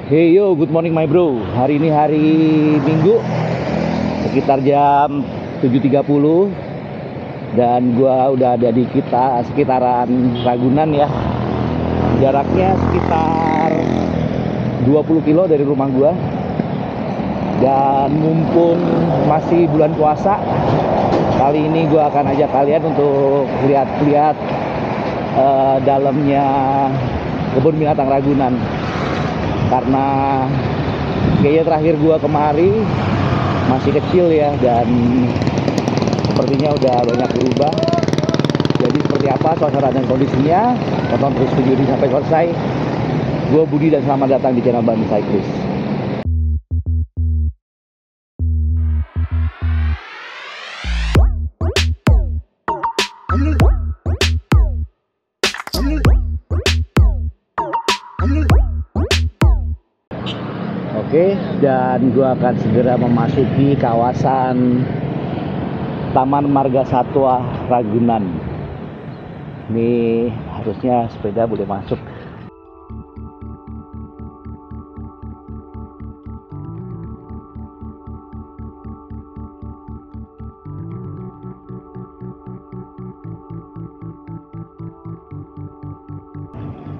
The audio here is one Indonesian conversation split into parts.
Hey yo, good morning my bro. Hari ini hari Minggu, sekitar jam 7.30 dan gua udah ada di sekitaran Ragunan ya. Jaraknya sekitar 20 kilo dari rumah gua. Dan mumpung masih bulan puasa, kali ini gua akan ajak kalian untuk lihat-lihat dalamnya kebun binatang Ragunan. Karena kayaknya terakhir gua kemari masih kecil ya, dan sepertinya udah banyak berubah. Jadi seperti apa suasana dan kondisinya, tonton terus video ini sampai selesai. Gua Budi dan selamat datang di channel Bandung Cyclist. Oke, dan gua akan segera memasuki kawasan Taman Marga Satwa Ragunan. Ini harusnya sepeda boleh masuk.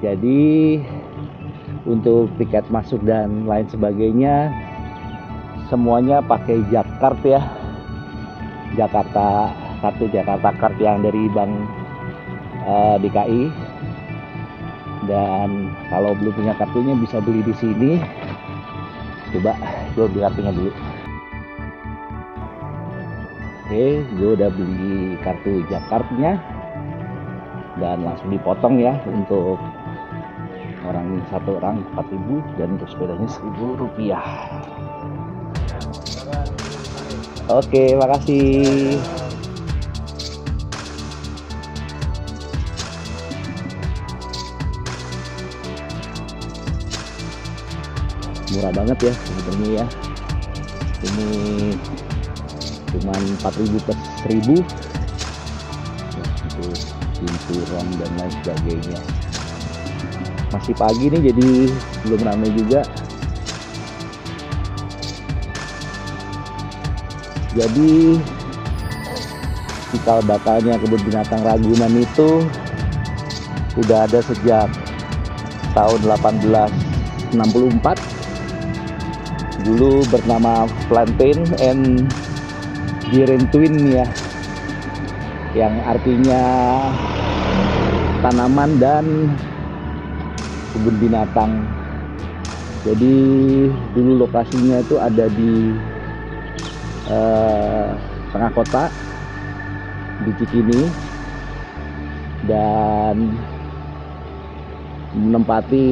Jadi untuk tiket masuk dan lain sebagainya semuanya pakai Jakart ya. Jakarta kartu Jakarta Card yang dari Bank DKI. Dan kalau belum punya kartunya bisa beli di sini. Coba gue beli kartunya dulu. Oke, gue udah beli kartu Jakartnya dan langsung dipotong ya. Untuk satu orang 4.000 dan untuk sepedanya Rp1.000. Oke, makasih. Murah banget ya sebenarnya ya. Ini cuman 4.000 plus 1.000 untuk pintu rong dan lain sebagainya. Masih pagi nih, jadi belum ramai juga. Jadi cikal bakalnya kebun binatang Ragunan itu udah ada sejak tahun 1864. Dulu bernama Plantain and Twin ya, yang artinya tanaman dan kebun binatang. Jadi dulu lokasinya itu ada di tengah kota di Cikini dan menempati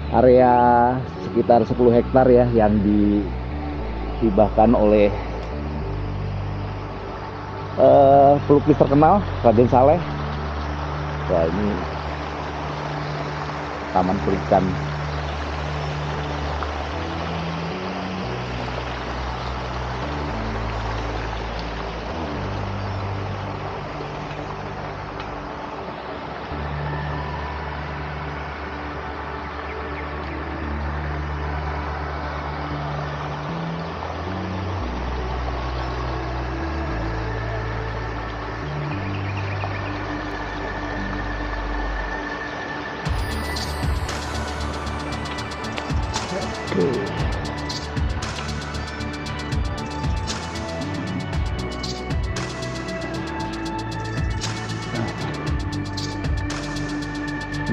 area sekitar 10 hektar ya, yang dihibahkan oleh pelukis terkenal Raden Saleh. Wah, ini taman pelikan.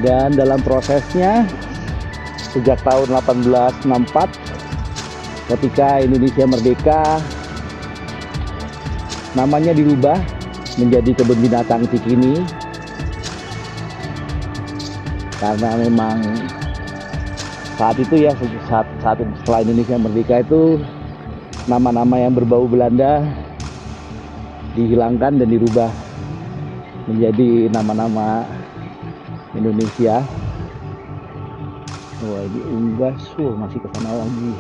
Dan dalam prosesnya sejak tahun 1864 ketika Indonesia merdeka, namanya dirubah menjadi Kebun Binatang Cikini, karena memang saat itu ya, saat setelah Indonesia merdeka itu nama-nama yang berbau Belanda dihilangkan dan dirubah menjadi nama-nama Indonesia. Wah, ini unggas, masih ke sana lagi.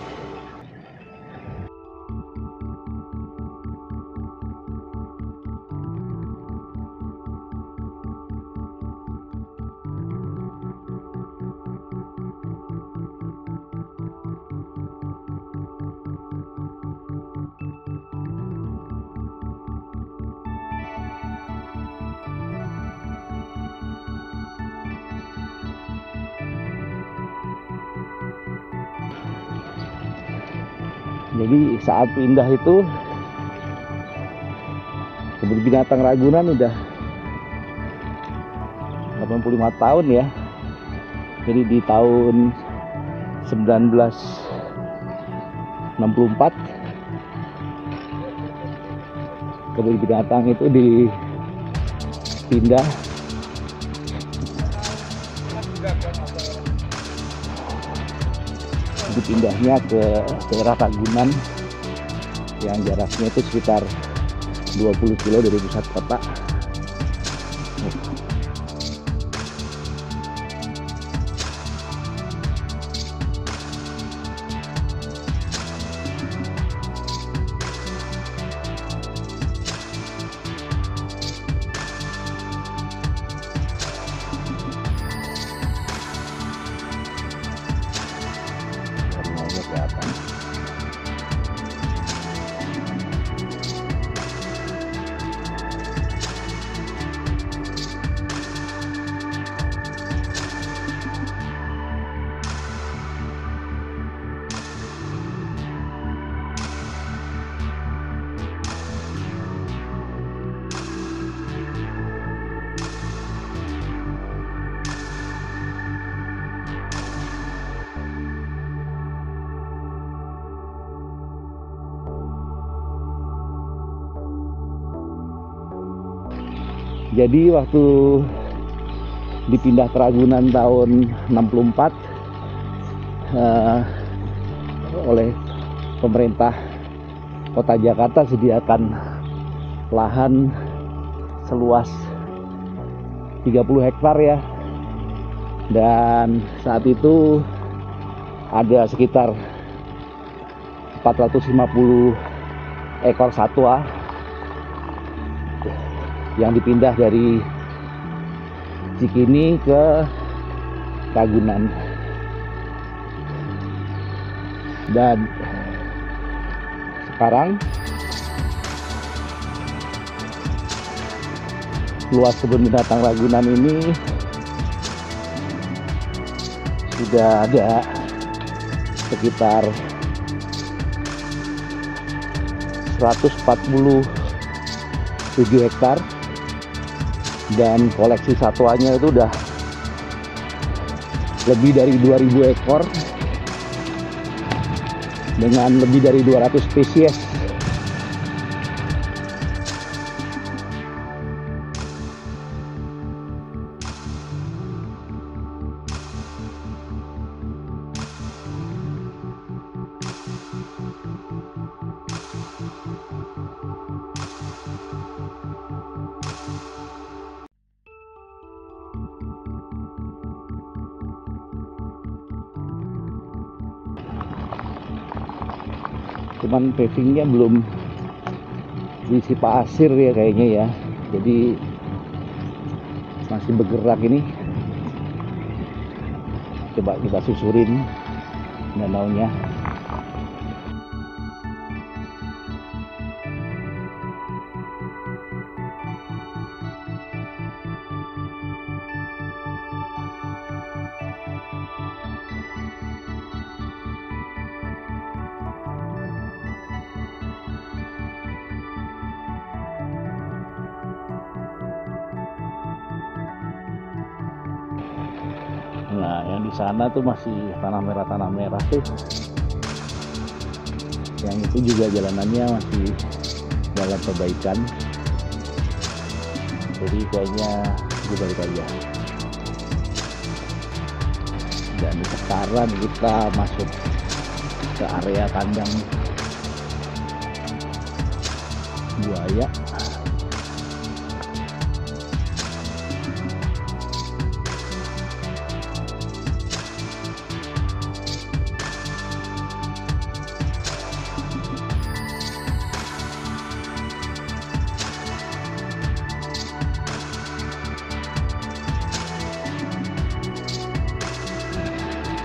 Jadi saat pindah itu kebun binatang Ragunan udah 85 tahun ya. Jadi di tahun 1964 kebun binatang itu dipindah dipindahnya ke daerah Ragunan yang jaraknya itu sekitar 20 kilo dari pusat kota. Jadi waktu dipindah ke Ragunan tahun 64 oleh pemerintah Kota Jakarta sediakan lahan seluas 30 hektar ya. Dan saat itu ada sekitar 450 ekor satwa yang dipindah dari Cikini ke Ragunan. Dan sekarang luas kebun binatang Ragunan ini sudah ada sekitar 147 hektar. Dan koleksi satwanya itu udah lebih dari 2000 ekor dengan lebih dari 200 spesies. Cuman pavingnya belum diisi pasir ya kayaknya ya, jadi masih bergerak ini. Coba kita susurin danaunya. Nah, yang di sana tuh masih tanah merah tuh. Yang itu juga jalanannya masih dalam perbaikan. Jadi kayaknya gue balik aja. Dan sekarang kita masuk ke area kandang buaya.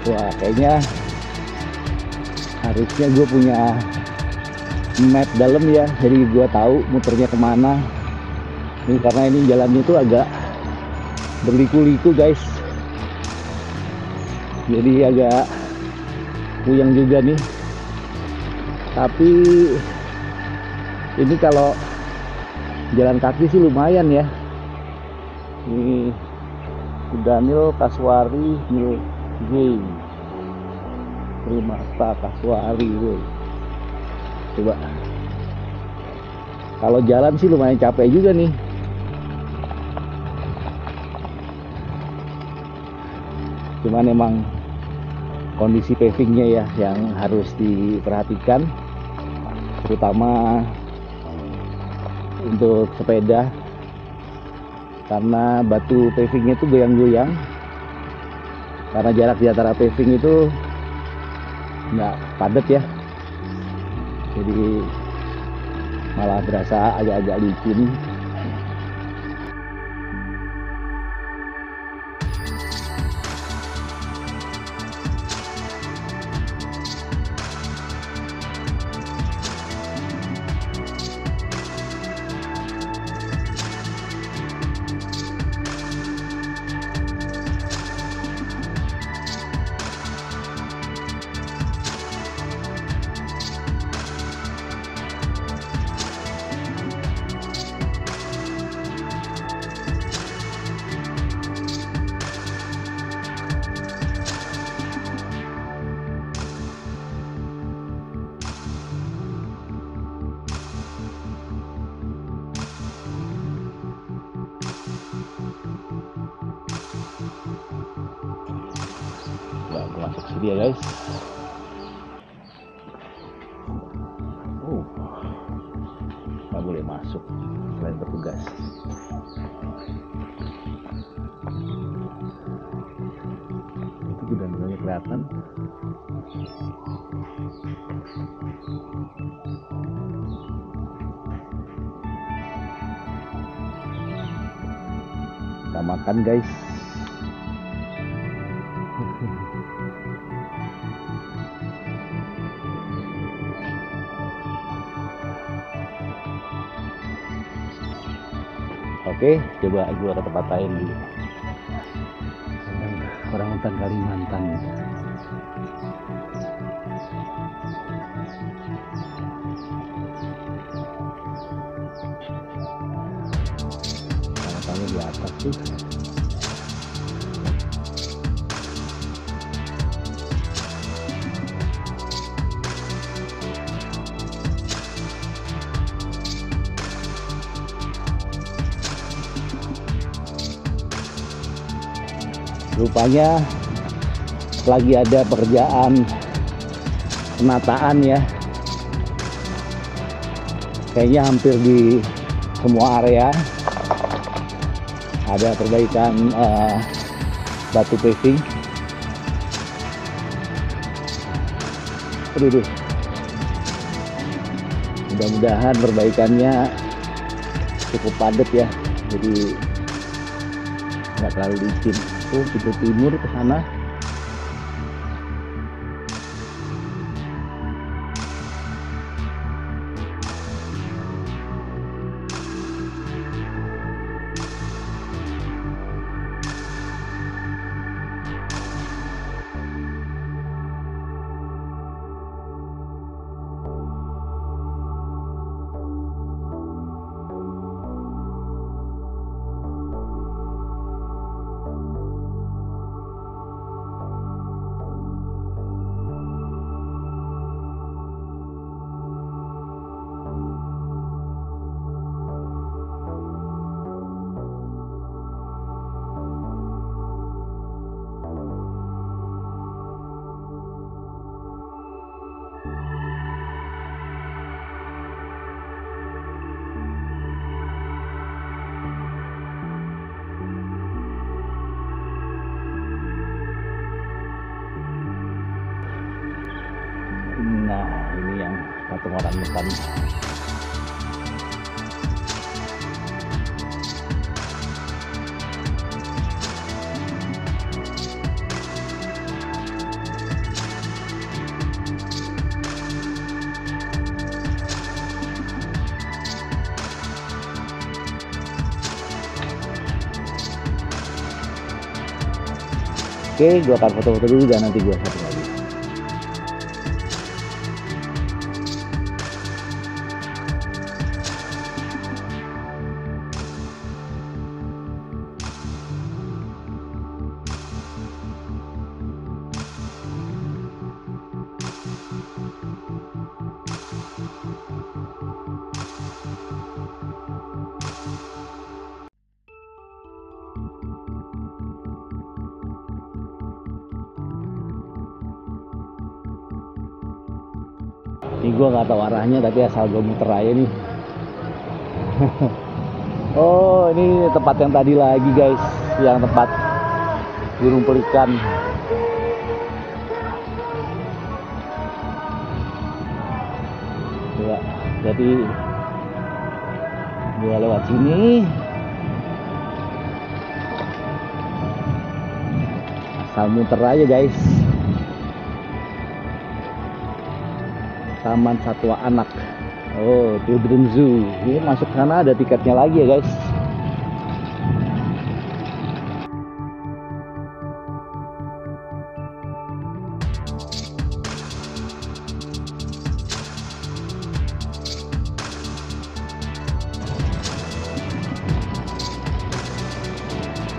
Wah, kayaknya harusnya gue punya map dalam ya, jadi gue tahu muternya kemana. Ini karena ini jalannya itu agak berliku-liku guys, jadi agak puyeng juga nih. Tapi ini kalau jalan kaki sih lumayan ya. Ini Daniel Kaswari Mil G Primata Kaswari. Coba kalau jalan sih lumayan capek juga nih. Cuman emang kondisi pavingnya ya yang harus diperhatikan, terutama untuk sepeda, karena batu pavingnya itu goyang-goyang, karena jarak di antara paving itu nggak padat ya, jadi malah berasa agak-agak licin. Aku masuk sini ya guys. Nggak boleh masuk selain petugas. Itu gudang-gudangnya kelihatan. Kita makan guys. Oke, coba gue ke tempat lain dulu. Orangutan Kalimantan. Orangutannya di atas tuh. Rupanya lagi ada pekerjaan penataan ya. Kayaknya hampir di semua area ada perbaikan batu paving. Aduh. Mudah-mudahan perbaikannya cukup padat ya. Jadi nggak terlalu licin. Tuh pintu timur ke sana. Nah, ini yang patung orang hutan. Oke, gue akan foto-foto dulu dan nanti gue foto lagi. Ini gue nggak tahu arahnya, tapi asal gue muter aja nih. Oh, ini tempat yang tadi lagi guys, yang tempat burung pelikan. Ya, jadi gue lewat sini. Asal muter aja guys. Taman Satwa Anak. Oh, Children Zoo. Ini masuk sana ada tiketnya lagi ya guys.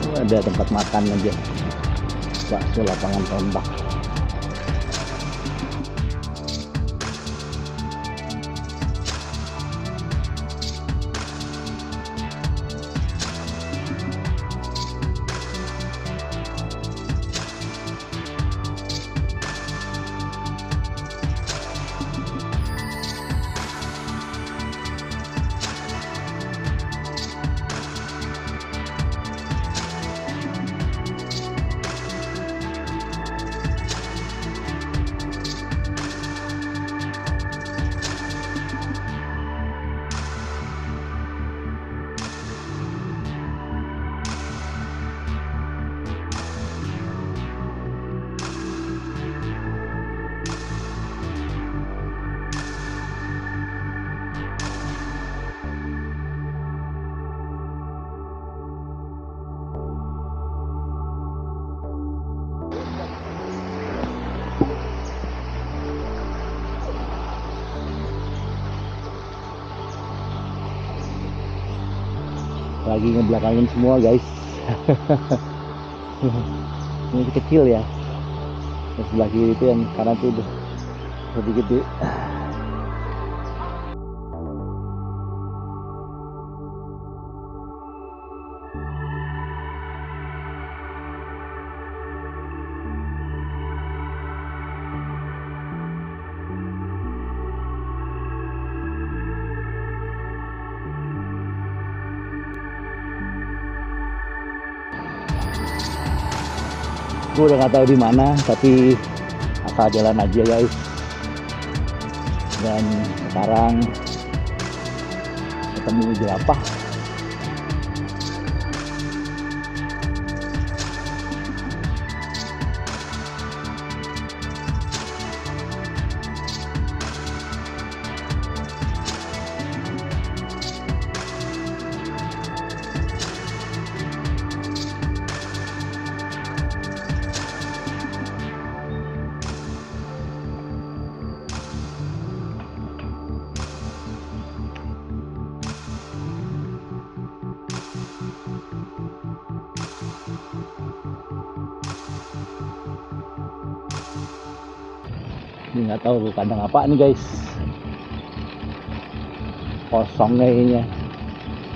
Oh, ada tempat makan aja. Bakso lapangan tembak. Lagi ngebelakangin semua guys. Ini kecil ya. Yang sebelah kiri itu, yang kanan itu udah lebih gede. Gue udah nggak tahu di mana, tapi asal jalan aja guys. Dan sekarang ketemu jerapah. Ini nggak tahu kandang apa nih guys, kosong kayaknya,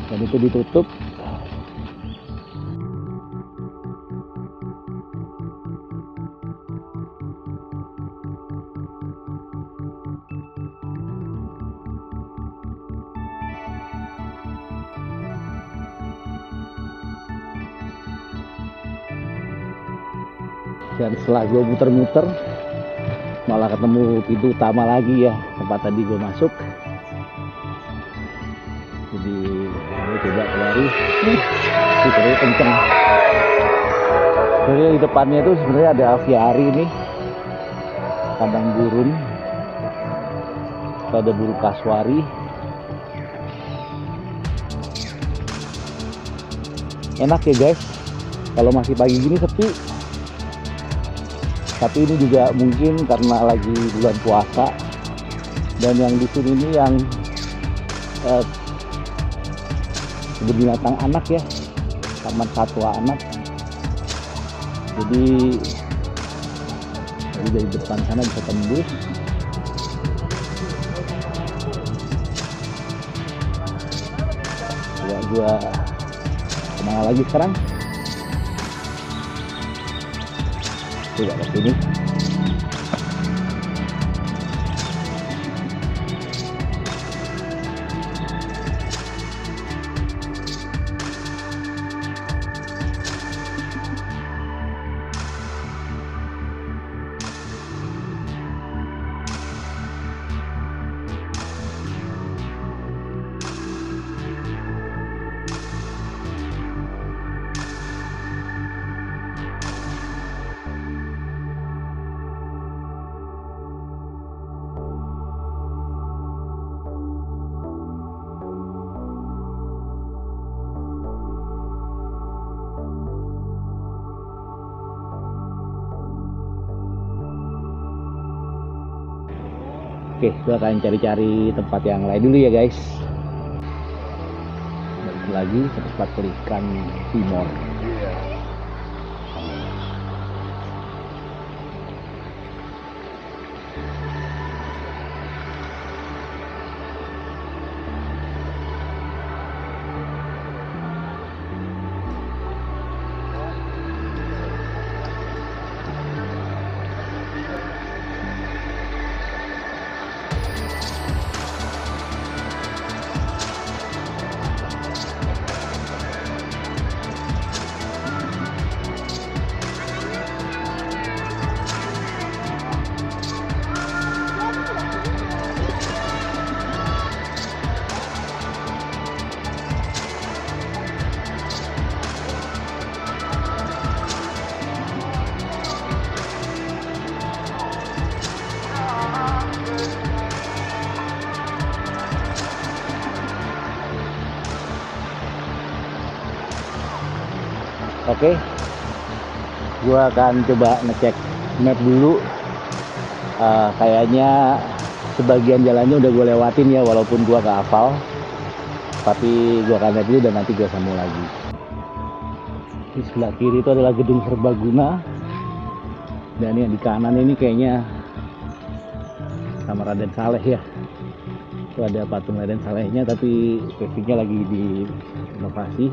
dan itu ditutup. Dan setelah gue muter-muter, malah ketemu pintu utama lagi ya, tempat tadi gue masuk. Jadi gue coba lari, puternya kenceng. Jadi di depannya itu sebenarnya ada aviari nih, kandang burung. Ada burung kasuari. Enak ya guys, kalau masih pagi gini sepi. Tapi ini juga mungkin karena lagi bulan puasa, dan yang di sini ini yang binatang anak ya, Taman Satwa Anak. Jadi dari depan sana bisa tembus. Ya, gua kemana lagi sekarang? Tidak ke sini. Oke, gue akan cari-cari tempat yang lain dulu ya guys. Balik lagi ke tempat pelikan Timor. Oke, gue akan coba ngecek map dulu. Kayaknya sebagian jalannya udah gue lewatin ya, walaupun gue gak hafal. Tapi gue akan lihat dulu dan nanti gue sambung lagi. Di sebelah kiri itu adalah gedung serbaguna, dan yang di kanan ini kayaknya sama Raden Saleh ya. Itu ada patung Raden Salehnya, tapi pavingnya lagi direnovasi.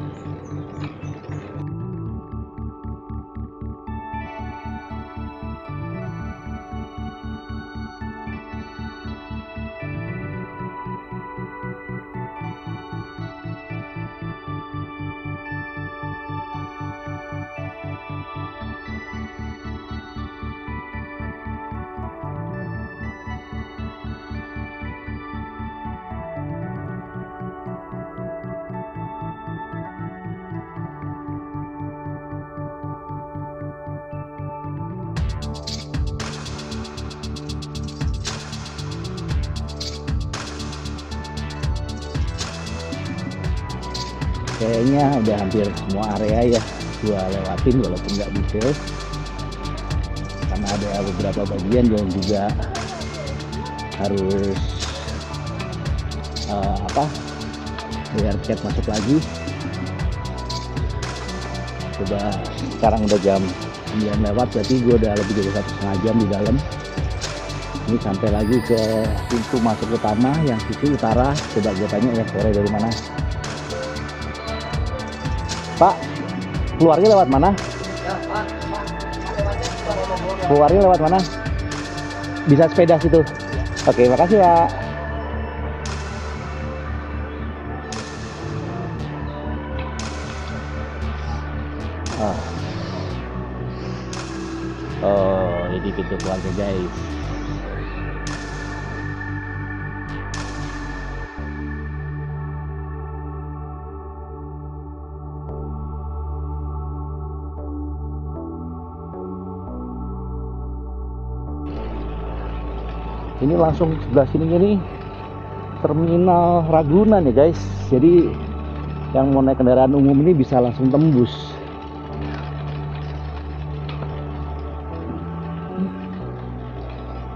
Kayaknya udah hampir semua area ya gua lewatin, walaupun nggak detail karena ada beberapa bagian yang juga harus bayar tiket masuk lagi. Coba sekarang udah jam 9 lewat, berarti gue udah lebih dari 1,5 jam di dalam. Ini sampai lagi ke pintu masuk utama yang sisi utara. Coba gue tanya ya, sore dari mana? Pak, keluarnya lewat mana? Keluarnya lewat mana? Bisa sepeda situ. Oke, makasih Pak. Oh, ini pintu keluarnya guys. Ini langsung sebelah sini nih terminal Ragunan ya guys. Jadi yang mau naik kendaraan umum ini bisa langsung tembus.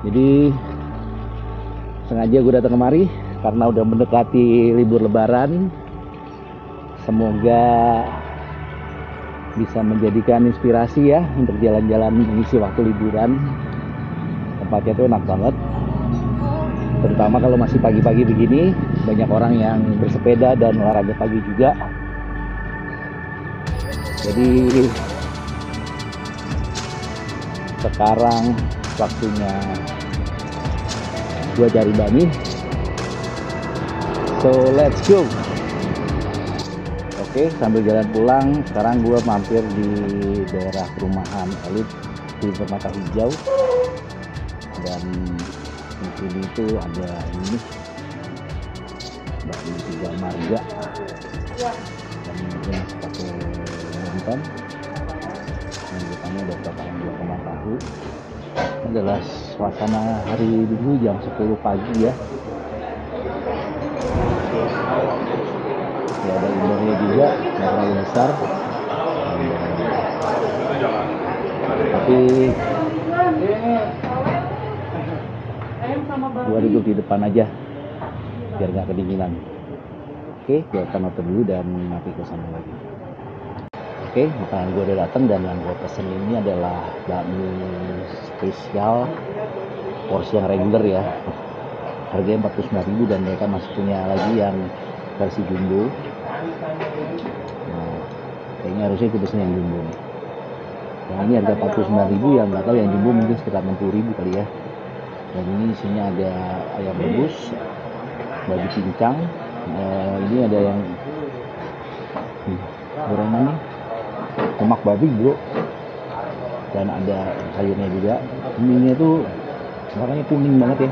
Jadi sengaja gue datang kemari karena udah mendekati libur Lebaran. Semoga bisa menjadikan inspirasi ya untuk jalan-jalan mengisi waktu liburan. Tempatnya tuh enak banget, terutama kalau masih pagi-pagi begini, banyak orang yang bersepeda dan olahraga pagi juga. Jadi sekarang waktunya gua cari Bani, so let's go. Oke, sambil jalan pulang, sekarang gua mampir di daerah perumahan elit di Permata Hijau. Dan di sini itu ada ini bakmi tiga marga dan mungkin pakai nonton. Yang depannya ada potongan 2 tahu. Ini adalah suasana hari Minggu jam 10 pagi ya. Ya ada indoornya juga, nggak terlalu besar. Tapi ayam sama Gua duduk di depan aja biar nggak kedinginan. Oke, gua akan order dulu dan nanti ke sana lagi. Oke, makanan gua udah datang dan yang gua pesen ini adalah bakmi spesial porsi yang regular ya. Harganya 49.000 dan mereka masih punya lagi yang versi jumbo. Nah, kayaknya harusnya gue pesen yang jumbo nih. Yang ini harga 49.000, yang nggak tahu yang jumbo mungkin sekitar 60.000 kali ya. Dan ini isinya ada ayam rebus, babi cincang, ini ada yang gorengan nih, lemak babi bro, dan ada sayurnya juga. Mie-nya tuh warnanya kuning banget ya.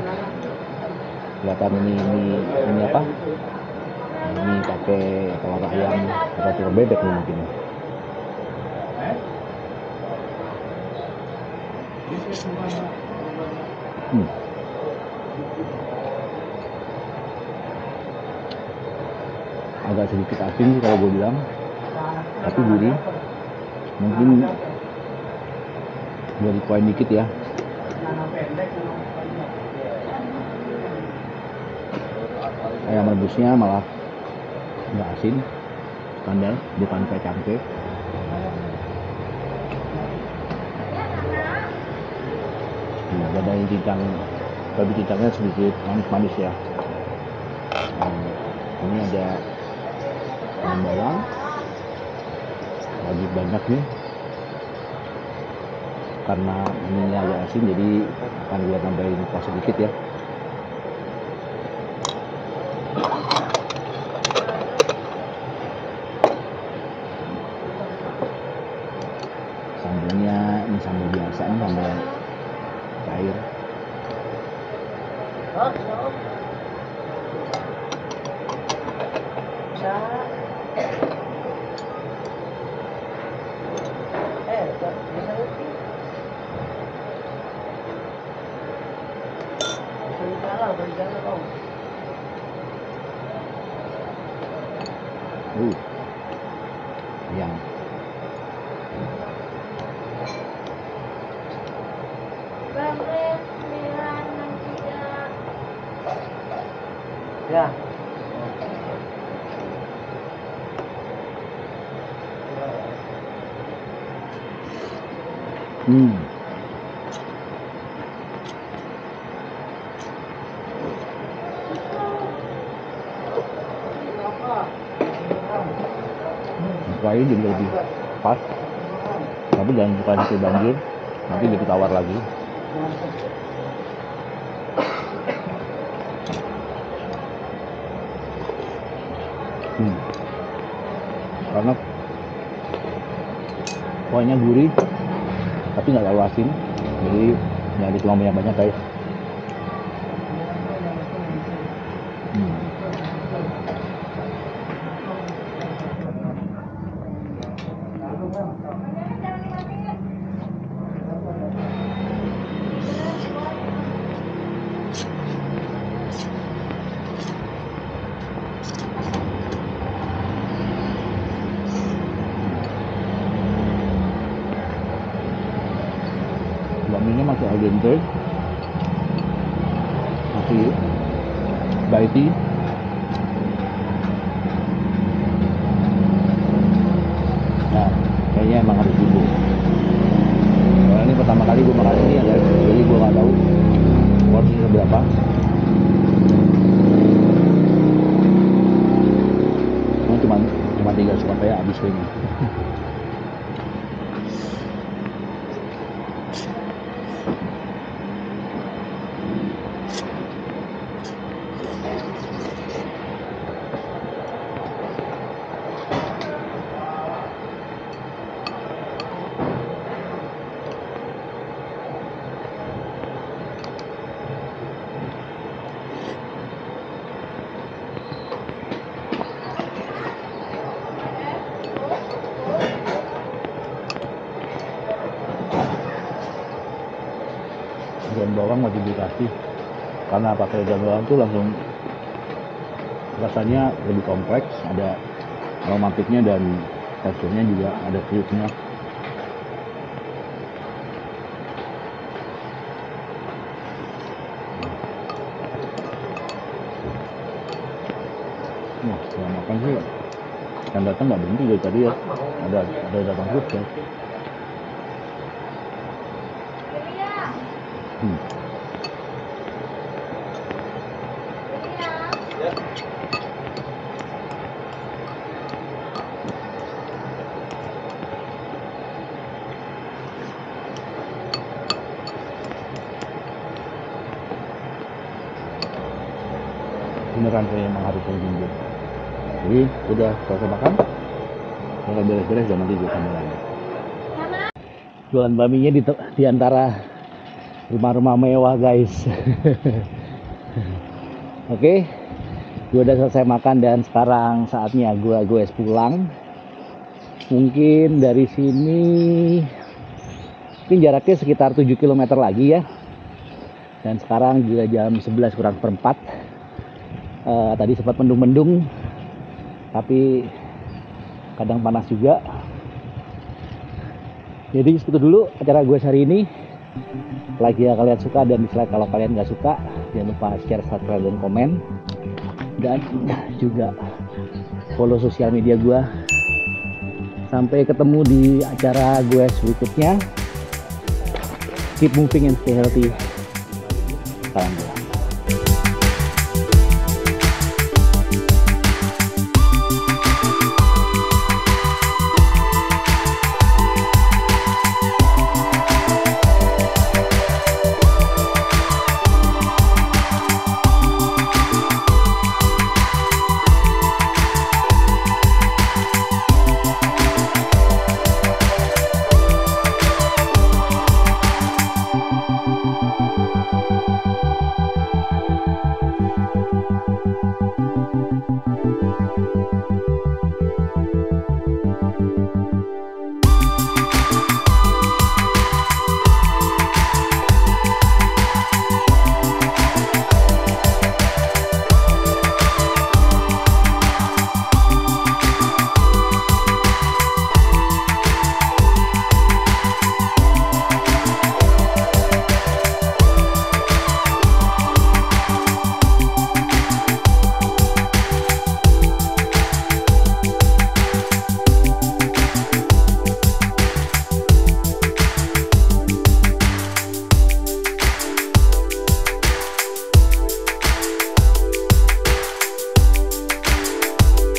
Kelihatan ini apa? Ini pakai telur ayam atau telur bebek nih mungkin. Agak sedikit asin sih kalau gue bilang, tapi gurih. Mungkin gue dikuain dikit ya. Ayam rebusnya malah nggak asin, standar, bukan kayak cangkeh. Ada cincang, babi cincangnya sedikit manis-manis ya. Ini ada ayam bawang, lagi banyak nih. Karena ini agak asin, jadi akan gue tambahin kuah sedikit ya. Sambalnya ini sambal biasa, ini sambal cair. Yang ya. Kuahnya juga lebih pas, tapi jangan suka nasi banjir, nanti jadi tawar lagi. Karena kuahnya gurih, tapi nggak terlalu asin, jadi nggak dituang banyak-banyak guys. Bakminya masih al dente, masih baiti. Nah, kayaknya emang harus dulu. Soalnya ini pertama kali gue makan ini ya guys, jadi gue nggak tahu porsinya berapa. Cuma 3 suap ya habis ini. Daun bawang wajib dikasih, karena pakai daun bawang tuh langsung rasanya lebih kompleks, ada aromatiknya dan teksturnya juga ada kriuknya. kan sih yang datang nggak berhenti dari tadi ya, ada datang terus ya. Beneran saya emang harus minggu. Jadi udah selesai makan, bakal beres-beres dan nanti gue sambung lagi. Jualan baminya di antara rumah-rumah mewah guys. Oke, gue udah selesai makan dan sekarang saatnya gue pulang. Mungkin dari sini mungkin jaraknya sekitar 7 km lagi ya. Dan sekarang juga jam 11 kurang seperempat. Tadi sempat mendung-mendung, tapi kadang panas juga. Jadi segitu dulu acara gue hari ini. Like ya kalian suka, dan dislike kalau kalian nggak suka. Jangan lupa share, subscribe, dan komen. Dan juga follow sosial media gue. Sampai ketemu di acara gue berikutnya. Keep moving and stay healthy. Salam gue.